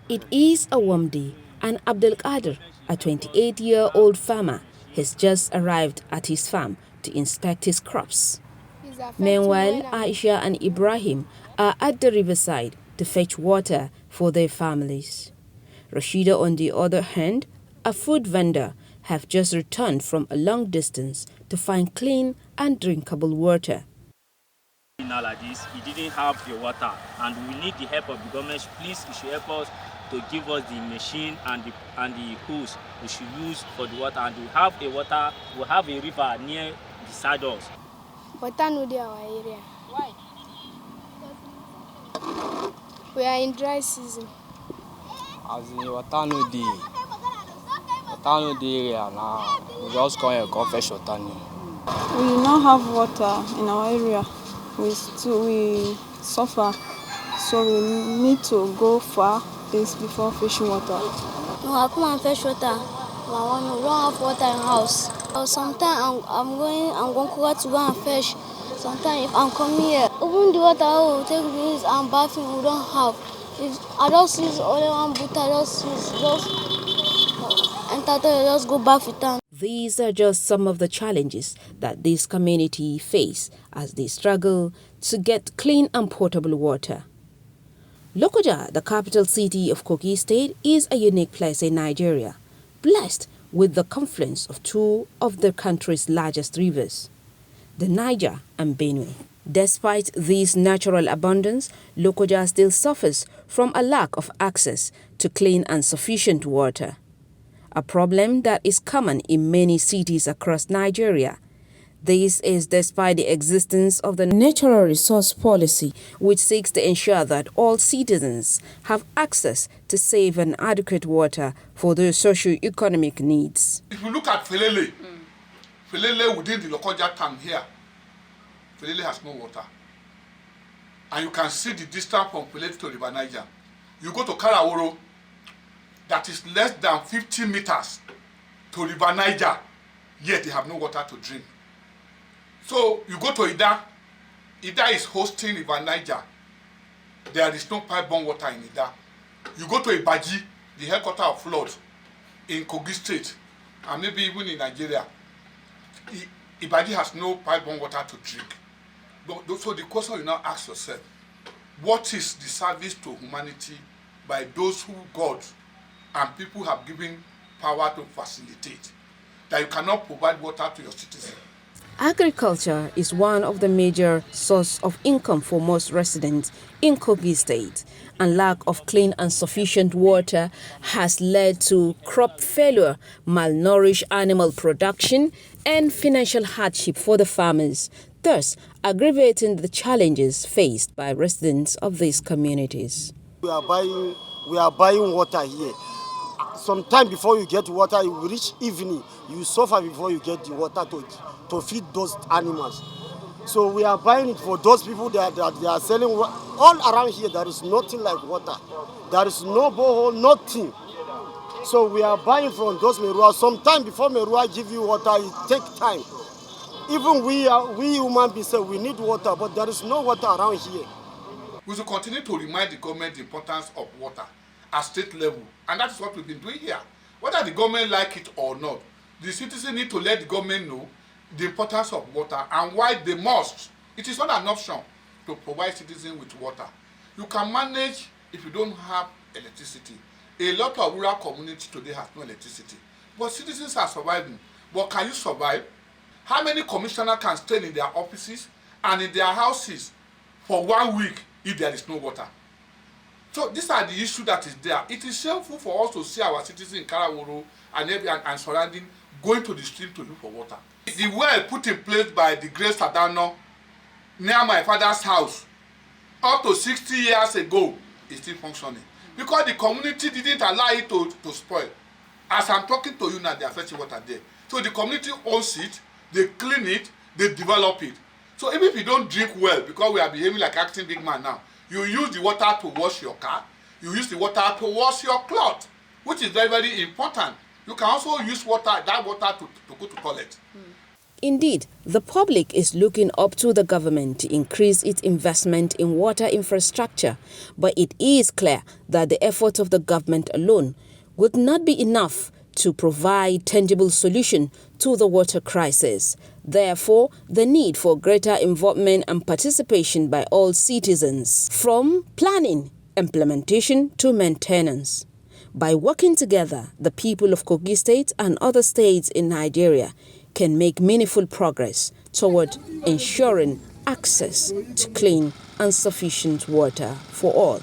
It is a warm day, and Abdul Qadir, a 28-year-old farmer, has just arrived at his farm to inspect his crops. Meanwhile, Aisha and Ibrahim are at the riverside to fetch water for their families. Rashida, on the other hand, a food vendor, have just returned from a long distance to find clean and drinkable water. Now like this, he didn't have the water, and we need the help of the government. Please, you should help us to give us the machine and the hose we should use for the water. And we have a river near beside us. Water no dey our area. Why? We are in dry season. As in water no dey area now. We just come here come fetch water now. We now have water in our area. We suffer, so we need to go far this before fetching water. No, I come and fetch water. We don't have water in the house. Sometimes I'm going to go and fetch. Sometimes if I'm coming here, even the water I will take this and bathing we don't have. If I just use only one butter, just enter there, just go bath with them. These are just some of the challenges that this community face as they struggle to get clean and potable water. Lokoja, the capital city of Kogi State, is a unique place in Nigeria, blessed with the confluence of two of the country's largest rivers, the Niger and Benue. Despite this natural abundance, Lokoja still suffers from a lack of access to clean and sufficient water, a problem that is common in many cities across Nigeria. This is despite the existence of the Natural Resource Policy, which seeks to ensure that all citizens have access to safe and adequate water for their socio-economic needs. If you look at Felele, Felele within the Lokoja town here, Felele has no water. And you can see the distance from Felele to River Niger. You go to Karaworo, that is less than 50 meters to River Niger, yet they have no water to drink. So you go to Ida, Ida is hosting River Niger. There is no pipe-borne water in Ida. You go to Ibaji, the headquarters of flood in Kogi State, and maybe even in Nigeria. Ibaji has no pipe-borne water to drink. So the question you now ask yourself, what is the service to humanity by those who God and people have given power to facilitate, that you cannot provide water to your citizens? Agriculture is one of the major sources of income for most residents in Kogi State, and lack of clean and sufficient water has led to crop failure, malnourished animal production, and financial hardship for the farmers, thus aggravating the challenges faced by residents of these communities. We are buying water here. Sometime before you get water, you reach evening, you suffer before you get the water to feed those animals. So we are buying it for those people that they are selling. All around here, there is nothing like water. There is no borehole, nothing. So we are buying from those Merua. Sometime before Merua give you water, it takes time. Even we human beings say we need water, but there is no water around here. We should continue to remind the government the importance of water at state level, and that is what we've been doing here. Whether the government like it or not, the citizens need to let the government know the importance of water and why they must. It is not an option to provide citizens with water. You can manage if you don't have electricity. A lot of rural communities today have no electricity, but citizens are surviving. But can you survive? How many commissioners can stay in their offices and in their houses for 1 week if there is no water? So these are the issues that is there. It is shameful for us to see our citizens in Karaworo and surrounding going to the stream to look for water. The well put in place by the Great Sadano near my father's house up to 60 years ago is still functioning because the community didn't allow it to spoil. As I'm talking to you now, they are fetching water there. So the community owns it, they clean it, they develop it. So even if you don't drink well, because we are behaving like acting big man now, you use the water to wash your car, you use the water to wash your cloth, which is very, very important. You can also use that water to go to toilet. Indeed, the public is looking up to the government to increase its investment in water infrastructure, but it is clear that the efforts of the government alone would not be enough to provide tangible solution to the water crisis. Therefore, the need for greater involvement and participation by all citizens, from planning, implementation to maintenance. By working together, the people of Kogi State and other states in Nigeria can make meaningful progress toward ensuring access to clean and sufficient water for all.